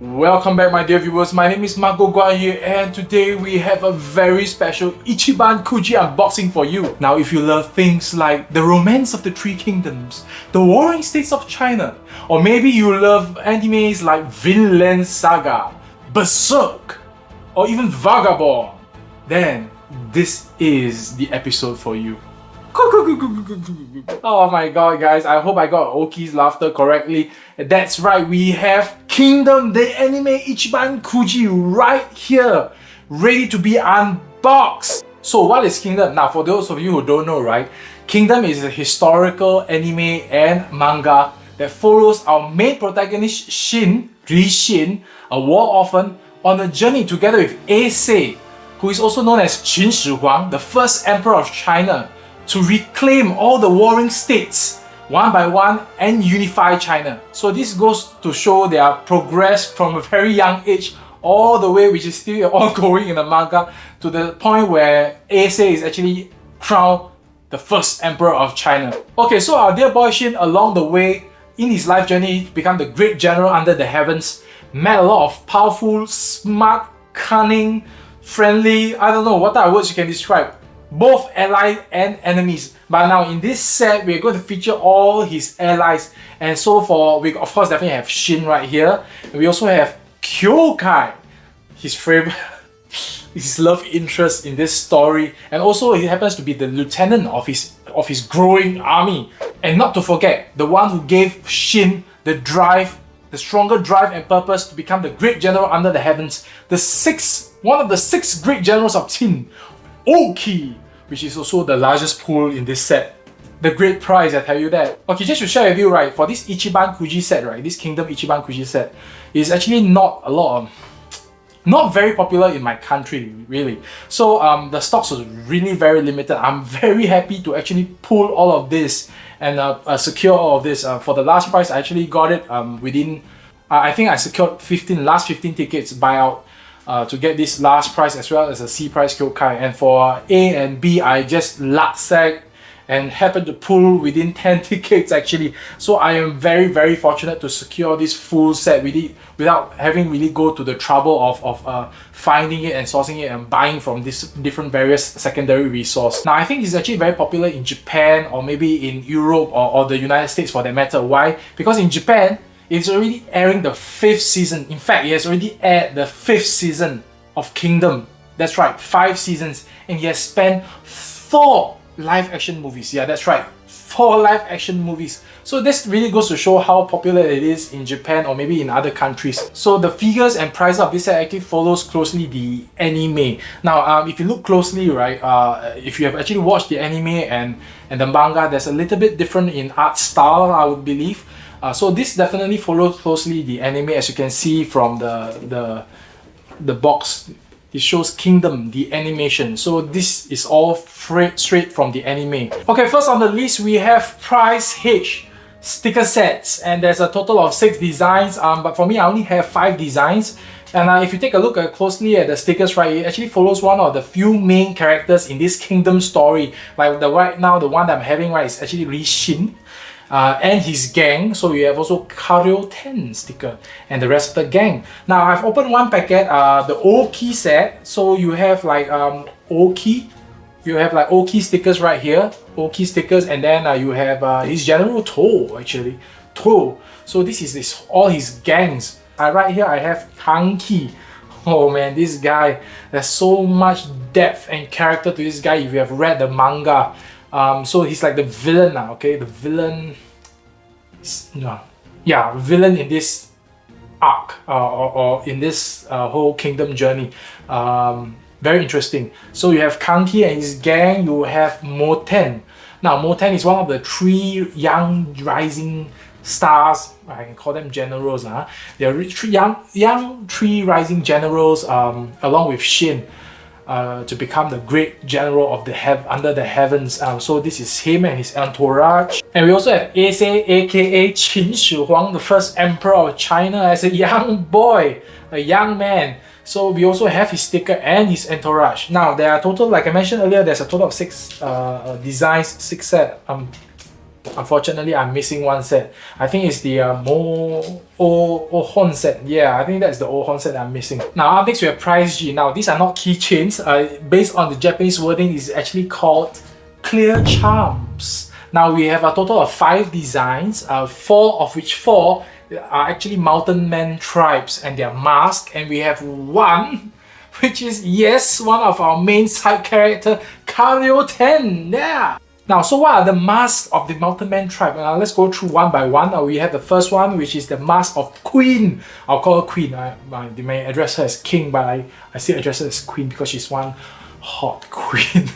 Welcome back, my dear viewers. My name is Marco Gua here, and today we have a very special Ichiban Kuji unboxing for you. Now, if you love things like the romance of the Three Kingdoms, the warring states of China, or maybe you love animes like Vinland Saga, Berserk, or even Vagabond, then this is the episode for you. Oh my god, guys, I hope I got Ouki's laughter correctly. That's right, we have Kingdom, the anime Ichiban Kuji right here, ready to be unboxed. So what is Kingdom? Now, for those of you who don't know, right, Kingdom is a historical anime and manga that follows our main protagonist Shin, a war orphan, on a journey together with Ise, who is also known as Qin Shi Huang, the first emperor of China, to reclaim all the warring states one by one and unify China. So this goes to show their progress from a very young age all the way, which is still ongoing in the manga, to the point where Ise is actually crowned the first emperor of China. Okay, so our dear boy Shin, along the way in his life journey to become the great general under the heavens, met a lot of powerful, smart, cunning, friendly, I don't know what type of words you can describe, both allies and enemies. But now in this set, we're going to feature all his allies. And so we of course definitely have Shin right here. And we also have Kyoukai, his favorite, his love interest in this story. And also he happens to be the lieutenant of his growing army. And not to forget, the one who gave Shin the drive, the stronger drive and purpose to become the great general under the heavens. One of the six great generals of Qin, Ouki, which is also the largest pool in this set. The great prize, I tell you that. Okay, just to share with you, right, for this Ichiban Kuji set, right, this Kingdom Ichiban Kuji set is actually not very popular in my country, really. So the stocks was really very limited. I'm very happy to actually pull all of this and secure all of this. For the last price, I actually got it within, I think I secured last 15 tickets buyout to get this last price as well as a C price Kyoukai. And for A and B, I just luck sack and happened to pull within 10 tickets actually. So I am very, very fortunate to secure this full set without having really go to the trouble of finding it and sourcing it and buying from these different various secondary resources. Now, I think it's actually very popular in Japan or maybe in Europe or the United States for that matter. Why? Because in Japan, it's already airing the 5th season. In fact, it has already aired the 5th season of Kingdom. That's right, 5 seasons. And he has spent 4 live action movies. Yeah, that's right, 4 live action movies. So this really goes to show how popular it is in Japan or maybe in other countries. So the figures and price of this set actually follows closely the anime. Now, if you look closely, right, if you have actually watched the anime and the manga, there's a little bit different in art style, I would believe. So this definitely follows closely the anime, as you can see from the box. It shows Kingdom, the animation. So this is all straight from the anime. Okay, first on the list we have Price H sticker sets, and there's a total of 6 designs. But for me, I only have 5 designs. And if you take a look closely at the stickers, right, it actually follows one of the few main characters in this Kingdom story. Like right now, the one that I'm having right is actually Shin and his gang. So you have also Kryo-Ten sticker and the rest of the gang. Now I've opened one packet, the Ouki set. So you have like Ouki, you have like Ouki stickers right here, Ouki stickers, and then you have his general To actually, To. So this is all his gangs. Right here I have Kanki. Oh man, this guy, there's so much depth and character to this guy if you have read the manga. So he's like the villain now, okay? The villain, villain in this arc or in this whole Kingdom journey. Very interesting. So you have Kanki and his gang. You have Moten. Now Moten is one of the 3 young rising stars. I can call them generals. They are 3 young 3 rising generals along with Shin. To become the great general of under the heavens. So this is him and his entourage. And we also have Ise, aka Qin Shi Huang, the first emperor of China, as a young boy, a young man. So we also have his sticker and his entourage. Now there are total, like I mentioned earlier, there's a total of 6 designs, 6 set. Unfortunately, I'm missing one set. I think it's the Ohon set. Yeah, I think that's the Ohon set I'm missing. Now, up next we have Price G. Now, these are not keychains. Based on the Japanese wording, it's actually called Clear Charms. Now, we have a total of 5 designs, 4 of which 4 are actually Mountain Man tribes and their mask. And we have one, which is, yes, one of our main side character, Kryo-Ten. Yeah! Now, so what are the masks of the Mountain Man tribe? Let's go through one by one. We have the first one, which is the mask of Queen. I'll call her Queen. They may address her as King, but I still address her as Queen because she's one hot queen.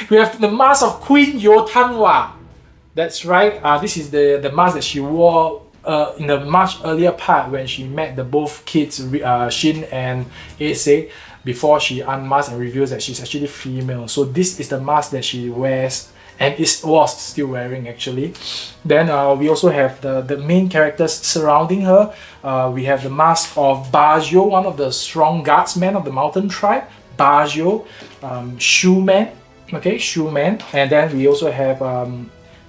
We have the mask of Queen Yotanwa. That's right. This is the mask that she wore in the much earlier part when she met the both kids, Shin and Ase, before she unmasked and reveals that she's actually female. So this is the mask that she wears and was still wearing actually. Then we also have the main characters surrounding her. We have the mask of Bajio, one of the strong guardsmen of the mountain tribe. Bajio, Shoeman, okay, Shoeman. And then we also have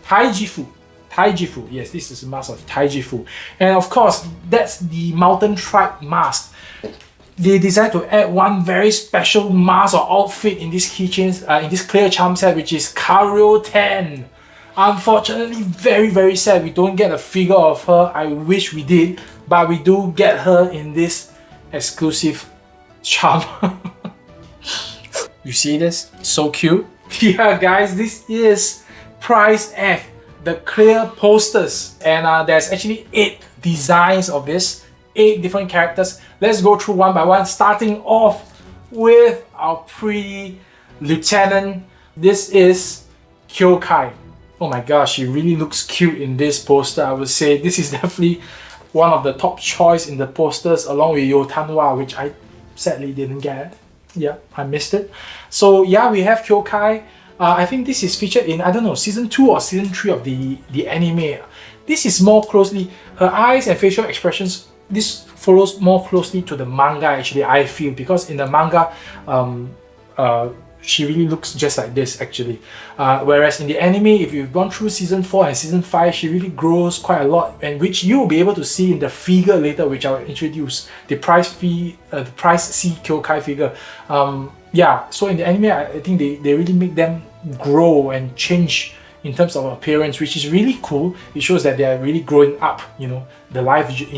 Taijifu. Taijifu, yes, this is the mask of Taijifu. And of course, that's the mountain tribe mask. They decided to add one very special mask or outfit in these keychains, in this clear charm set, which is Kryo-Ten. Unfortunately, very sad we don't get a figure of her. I wish we did, but we do get her in this exclusive charm. You see this? So cute. Yeah, guys, this is Price F, the clear posters, and there's actually 8 designs of this. 8 different characters. Let's go through one by one, starting off with our pretty lieutenant. This is Kyoukai. Oh my gosh, she really looks cute in this poster. I would say this is definitely one of the top choice in the posters, along with Yotanwa, which I sadly didn't get. Yeah, I missed it. So yeah, we have Kyoukai. I think this is featured in, I don't know, season 2 or season 3 of the anime. This is more closely, her eyes and facial expressions, this follows more closely to the manga actually, I feel, because in the manga she really looks just like this actually, whereas in the anime, if you've gone through season 4 and season 5, she really grows quite a lot, and which you will be able to see in the figure later, which I'll introduce, the Price C Kyoukai figure. Yeah, so in the anime, I think they really make them grow and change in terms of appearance, which is really cool. It shows that they are really growing up, you know, in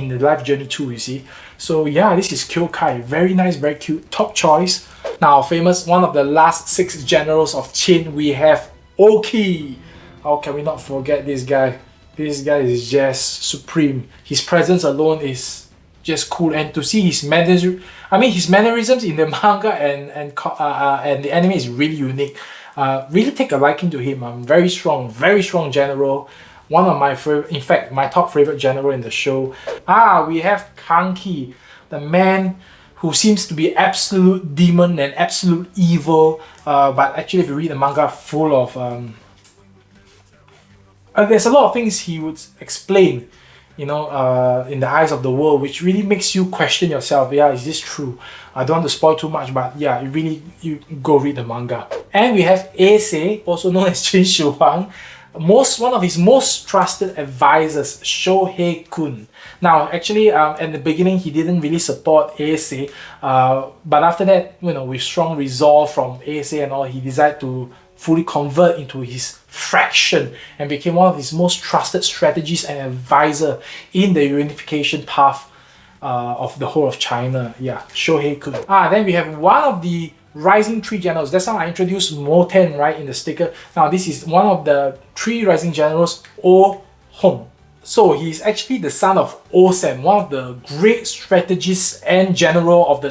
the life journey too, you see. So yeah, this is Kyoukai. Very nice, very cute. Top choice. Now, famous, one of the last 6 generals of Qin, we have Ouki. How can we not forget this guy? This guy is just supreme. His presence alone is just cool, and to see his mannerisms, his mannerisms in the manga and the anime is really unique. Really take a liking to him. Very strong general. One of my favorite, in fact, my top favorite general in the show. We have Kanki, the man who seems to be absolute demon and absolute evil. But actually, if you read the manga, full of there's a lot of things he would explain, you know, in the eyes of the world, which really makes you question yourself. Yeah, is this true? I don't want to spoil too much, but yeah, you go read the manga. And we have Ase, also known as Qin Shi Huang, one of his most trusted advisors, Shohei-kun. Now, actually, at the beginning, he didn't really support Ase, but after that, you know, with strong resolve from Ase and all, he decided to fully convert into his faction and became one of his most trusted strategists and advisor in the unification path of the whole of China. Yeah, Shohei-kun. Then we have one of the Rising 3 generals. That's how I introduced Moten, right, in the sticker. Now, this is one of the 3 rising generals, Oh-hon. So, he's actually the son of Oh-sen, one of the great strategists and general of the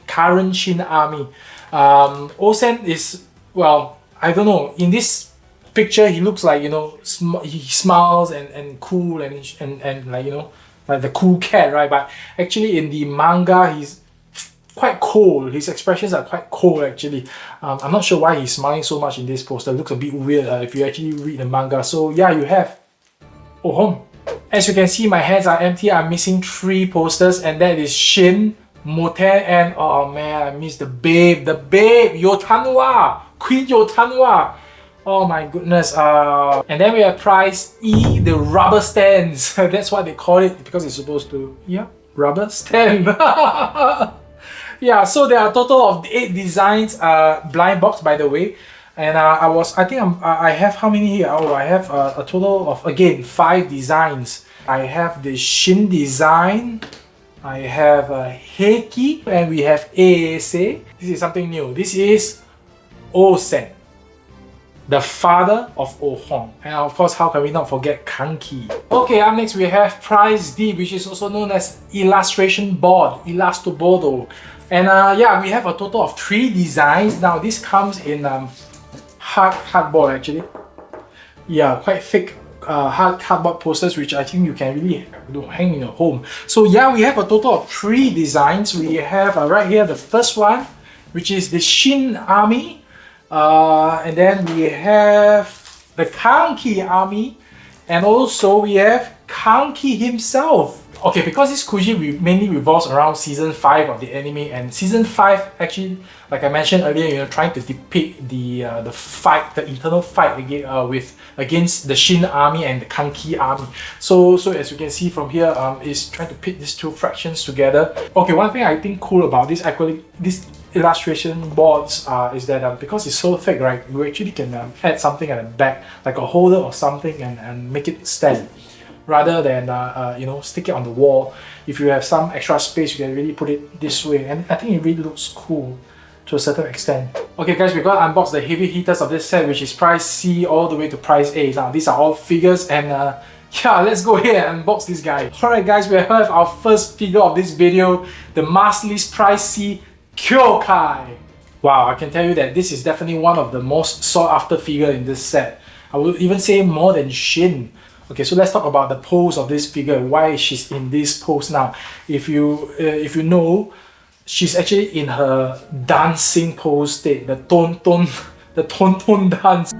current Qin army. Oh-sen is, well, I don't know, in this picture, he looks like, you know, he smiles and cool and like, you know, like the cool cat, right? But actually in the manga, he's quite cold. His expressions are quite cold actually. I'm not sure why he's smiling so much in this poster. It looks a bit weird if you actually read the manga. So yeah, you have Oh-hon. As you can see, my hands are empty. I'm missing 3 posters, and that is Shin, Moten, and oh man, I missed the babe, Yotanwa, Queen Yotanwa. Oh my goodness. And then we have prize E, the rubber stands. That's what they call it because it's supposed to, yeah, rubber stand. Yeah, so there are a total of 8 designs, blind box by the way. And I have how many here? Oh, I have a total of, again, 5 designs. I have the Shin design, I have Heiki, and we have Eise. This is something new. This is Osen, the father of Ohong. And of course, how can we not forget Kanki? Okay, up next we have Prize D, which is also known as Illustration Board, Elastobodo. And yeah, we have a total of 3 designs. Now this comes in hardboard actually. Yeah, quite thick hard cardboard posters, which I think you can really hang in your home. So yeah, we have a total of 3 designs. We have right here the first one, which is the Shin army. And then we have the Kanki army. And also we have Kanki himself. Okay, because this Kuji mainly revolves around season 5 of the anime, and season 5 actually, like I mentioned earlier, trying to depict the fight, the internal fight against the Shin army and the Kanki army. So as you can see from here, is trying to pit these 2 fractions together. Okay, one thing I think cool about this illustration boards is that because it's so thick, right, you actually can add something at the back, like a holder or something, and make it stand, rather than stick it on the wall. If you have some extra space, you can really put it this way, and I think it really looks cool to a certain extent. Okay guys, we're gonna unbox the heavy hitters of this set, which is prize C all the way to prize A. Now these are all figures, and yeah, let's go ahead and unbox this guy. Alright guys, we have our first figure of this video, the Masterless Prize C Kyoukai. Wow, I can tell you that this is definitely one of the most sought after figure in this set. I would even say more than Shin. Okay, so let's talk about the pose of this figure, why she's in this pose now. If you know, she's actually in her dancing pose state, the ton dance.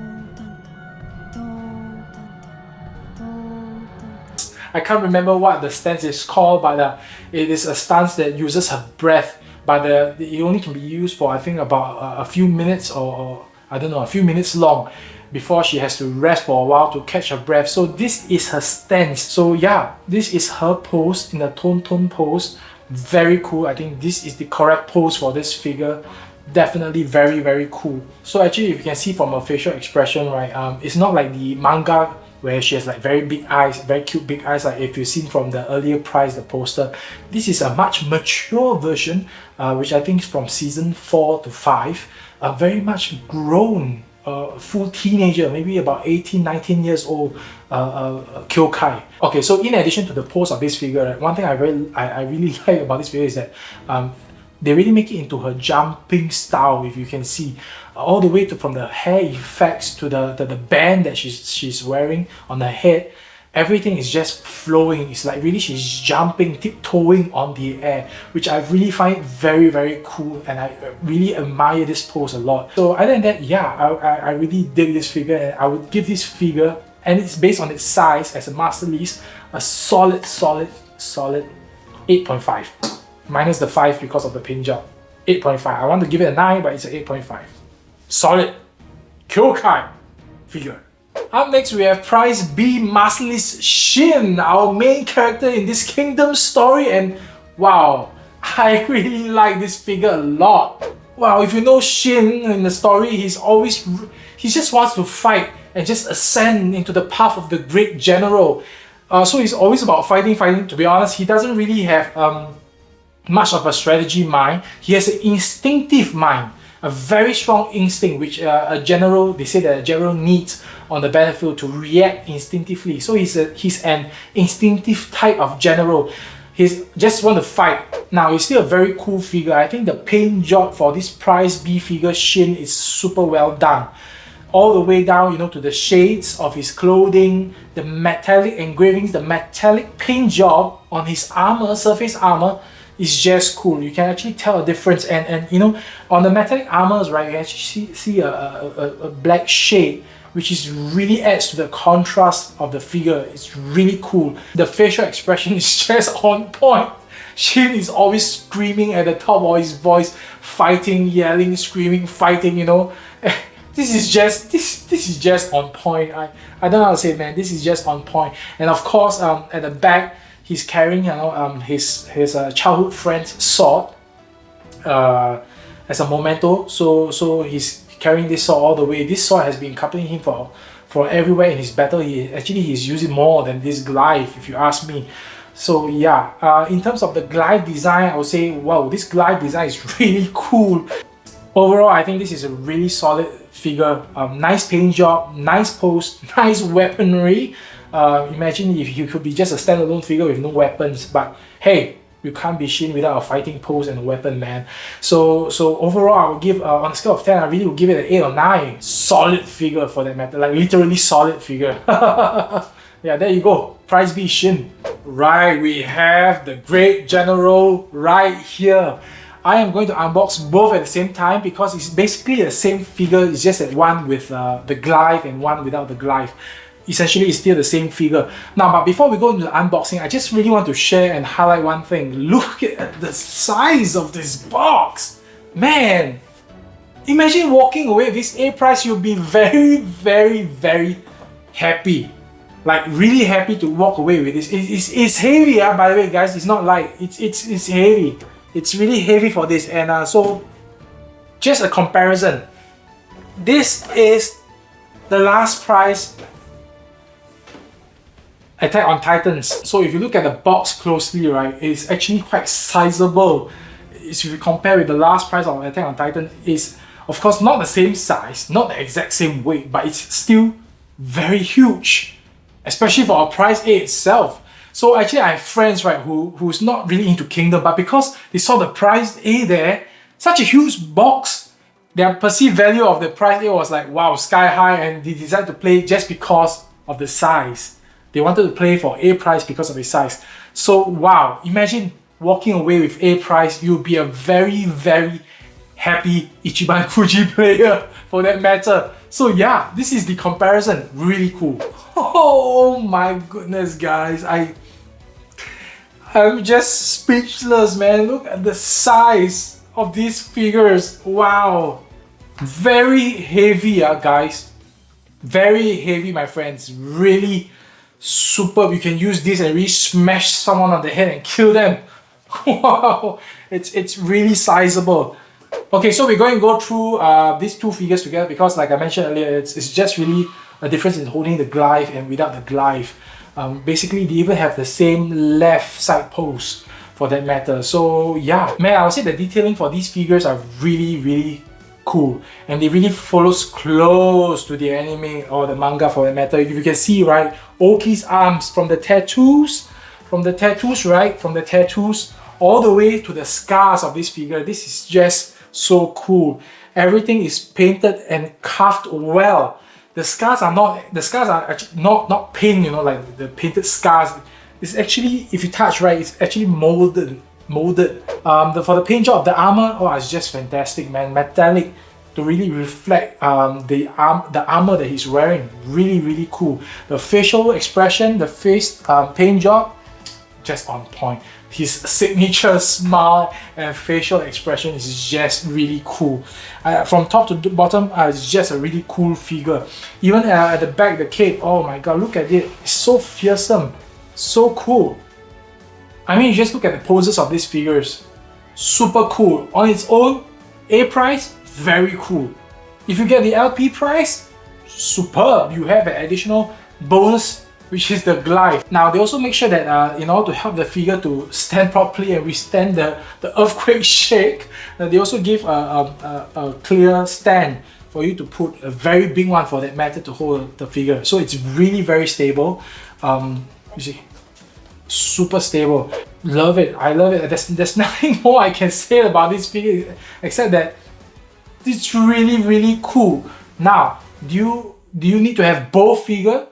I can't remember what the stance is called, but it is a stance that uses her breath, but it only can be used for, I think, about a few minutes, or I don't know, a few minutes long, before she has to rest for a while to catch her breath. So this is her stance. So yeah, this is her pose in the ton pose. Very cool. I think this is the correct pose for this figure. Definitely very cool. So actually, if you can see from her facial expression, right, it's not like the manga where she has like very big eyes, very cute big eyes, like if you've seen from the earlier prize, the poster. This is a much mature version, which I think is from season 4 to 5. Very much grown, full teenager, maybe about 18-19 years old, Kyoukai. Okay, so in addition to the pose of this figure, right, one thing I really like about this figure is that they really make it into her jumping style. If you can see, all the way from the hair effects to the band that she's wearing on her head, everything is just flowing. It's like really she's jumping, tiptoeing on the air, which I really find very cool, and I really admire this pose a lot. So other than that, yeah, I really dig this figure, and I would give this figure, and it's based on its size as a Masterless, a solid 8.5. Minus the 5 because of the paint job. 8.5. I want to give it a 9, but it's an 8.5. Solid Kyoukai figure. Up next, we have prize B, Masterless Shin, our main character in this Kingdom story, and wow, I really like this figure a lot. Wow, if you know Shin in the story, he just wants to fight and just ascend into the path of the great general. So he's always about fighting. To be honest, he doesn't really have much of a strategy mind. He has an instinctive mind, a very strong instinct, which a general, they say that a general needs on the battlefield to react instinctively. So he's an instinctive type of general. He's just want to fight. Now, he's still a very cool figure. I think the paint job for this prize B figure Shin is super well done. All the way down, to the shades of his clothing, the metallic engravings, the metallic paint job on his armor, surface armor, is just cool. You can actually tell a difference, and on the metallic armors, right, you actually see a black shade, which is really adds to the contrast of the figure. It's really cool. The facial expression is just on point. Shin is always screaming at the top of his voice, fighting, yelling, screaming, fighting, this is just on point. I don't know how to say it, man. This is just on point. And of course, at the back, he's carrying his childhood friend's sword as a memento. So he's carrying this sword all the way. This sword has been accompanying him for everywhere in his battle. He's using more than this glaive, if you ask me. So yeah, in terms of the glaive design, I would say, wow, this glaive design is really cool. Overall, I think this is a really solid figure. Nice paint job, nice pose, nice weaponry. Imagine if you could be just a standalone figure with no weapons, but hey, you can't be Shin without a fighting pose and a weapon, man. So overall, I would give, on a scale of 10, I really would give it an 8 or 9. Solid figure for that matter, like literally solid figure. Yeah, there you go. Prize B Shin. Right, we have the Great General right here. I am going to unbox both at the same time because it's basically the same figure. It's just that one with the glaive and one without the glaive. Essentially, it's still the same figure. Now, but before we go into the unboxing, I just really want to share and highlight one thing. Look at the size of this box. Man, imagine walking away with this A price, you'll be very, very, very happy. Like really happy to walk away with this. It's heavy, by the way, guys. It's not light. It's heavy. It's really heavy for this, and so just a comparison. This is the last prize Attack on Titans. So if you look at the box closely, right, it's actually quite sizable. If you compare with the last prize of Attack on Titan, it's of course not the same size, not the exact same weight, but it's still very huge, especially for a prize A itself. So actually I have friends, right, who's not really into Kingdom, but because they saw the prize A there, such a huge box, their perceived value of the prize A was like, wow, sky high, and they decided to play just because of the size. They wanted to play for A prize because of its size. So wow, imagine walking away with A prize, you'll be a very, very happy Ichiban Kuji player for that matter. So yeah, this is the comparison. Really cool. Oh my goodness, guys. I'm just speechless, man. Look at the size of these figures. Wow. Very heavy, guys. Very heavy, my friends. Really superb. You can use this and really smash someone on the head and kill them. Wow. It's really sizable. Okay, so we're going to go through these two figures together because, like I mentioned earlier, it's just really a difference in holding the glaive and without the glaive. Basically, they even have the same left side pose for that matter. So yeah, man, I would say the detailing for these figures are really, really cool, and they really follows close to the anime or the manga for that matter. If you can see, right, Ouki's arms from the tattoos, right, from the tattoos all the way to the scars of this figure. This is just so cool. Everything is painted and carved well. The scars are actually not paint, you know, like the painted scars. It's actually, if you touch, right, it's actually molded. For the paint job of the armor, oh, it's just fantastic, man. Metallic to really reflect the armor that he's wearing. Really, really cool. The facial expression, the face paint job, just on point. His signature smile and facial expression is just really cool. From top to bottom, it's just a really cool figure. Even at the back, the cape, oh my god, look at it. It's so fearsome, so cool. I mean, just look at the poses of these figures. Super cool. On its own, A price, very cool. If you get the LP price, superb. You have an additional bonus, which is the glaive. Now they also make sure that in order to help the figure to stand properly and withstand the earthquake shake, they also give a clear stand for you to put a very big one for that matter to hold the figure. So it's really very stable. You see, super stable. Love it. I love it. There's nothing more I can say about this figure except that it's really, really cool. Now, do you need to have both figures?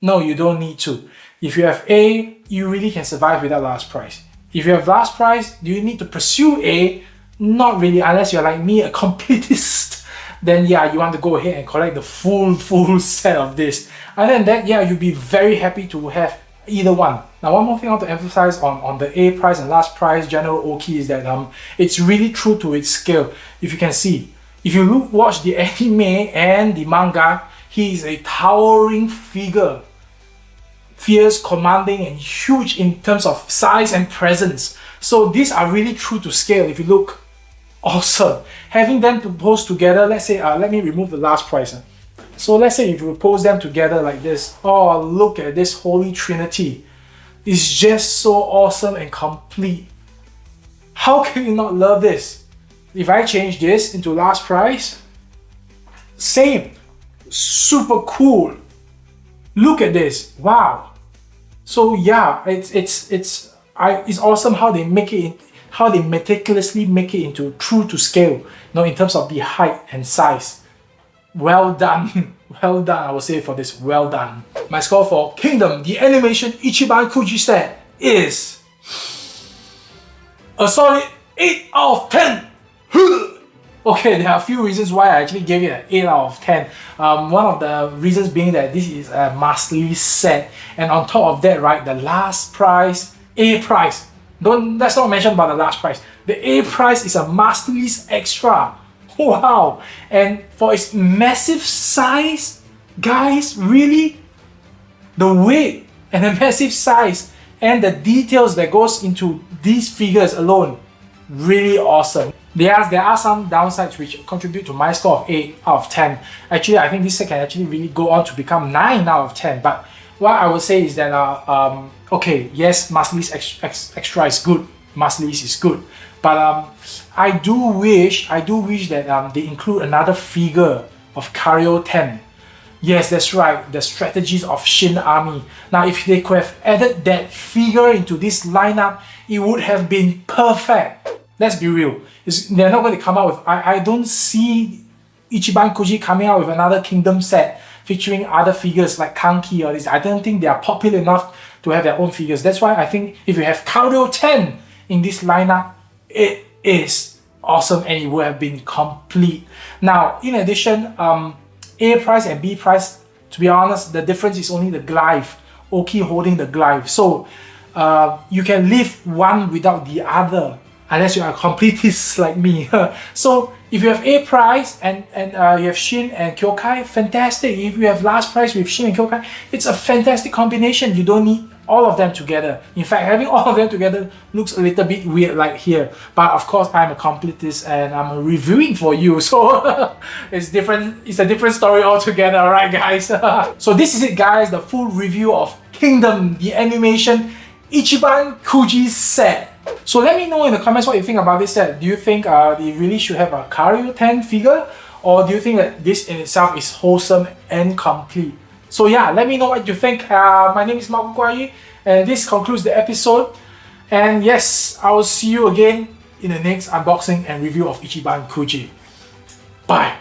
No, you don't need to. If you have A, you really can survive without last prize. If you have last prize, do you need to pursue A? Not really, unless you're like me, a completist. Then yeah, you want to go ahead and collect the full set of this. Other than that, yeah, you'll be very happy to have either one. Now, one more thing I want to emphasize on the A prize and last prize General Ouki is that it's really true to its scale. If you can see, If you watch the anime and the manga, he is a towering figure. Fierce, commanding, and huge in terms of size and presence. So these are really true to scale if you look. Awesome. Having them to pose together, let's say, let me remove the last price. So let's say if you pose them together like this, oh, look at this holy trinity. It's just so awesome and complete. How can you not love this? If I change this into last price, same, super cool. Look at this, wow. So yeah, it's awesome how they make it, how they meticulously make it into true to scale, in terms of the height and size. Well done, well done. I will say for this, well done. My score for Kingdom, the animation Ichiban Kuji set is a solid 8 out of 10. Okay, there are a few reasons why I actually gave it an 8 out of 10. One of the reasons being that this is a masterly set, and on top of that, right, the last price, A price. Let's not mention about the last price. The A price is a masterpiece extra. Wow! And for its massive size, guys, really, the weight and the massive size and the details that goes into these figures alone, really awesome. There are some downsides which contribute to my score of 8 out of 10. Actually, I think this set can actually really go on to become 9 out of 10. But what I would say is that, okay, yes, Masterpiece Extra is good. Masterpiece is good. But I do wish that they include another figure of Kryo-Ten. Yes, that's right, the strategies of Shin Army. Now, if they could have added that figure into this lineup, it would have been perfect. Let's be real. They're not going to come out with... I don't see Ichiban Kuji coming out with another Kingdom set featuring other figures like Kanki or this. I don't think they are popular enough to have their own figures. That's why I think if you have Kryo-Ten in this lineup, it is awesome and it would have been complete. Now, in addition, A price and B price, to be honest, the difference is only the glaive. Ouki holding the glaive. So, you can live one without the other, unless you are a completist like me. So if you have A price and you have Shin and Kyoukai, fantastic. If you have last price with Shin and Kyoukai, it's a fantastic combination. You don't need all of them together. In fact, having all of them together looks a little bit weird like here. But of course, I'm a completist and I'm reviewing for you. So it's different. It's a different story altogether, alright guys? So this is it guys, the full review of Kingdom, the animation Ichiban Kuji set. So let me know in the comments what you think about this set. Do you think they really should have a Kryo-Ten figure? Or do you think that this in itself is wholesome and complete? So yeah, let me know what you think. My name is Kyoukai, and this concludes the episode. And yes, I will see you again in the next unboxing and review of Ichiban Kuji. Bye!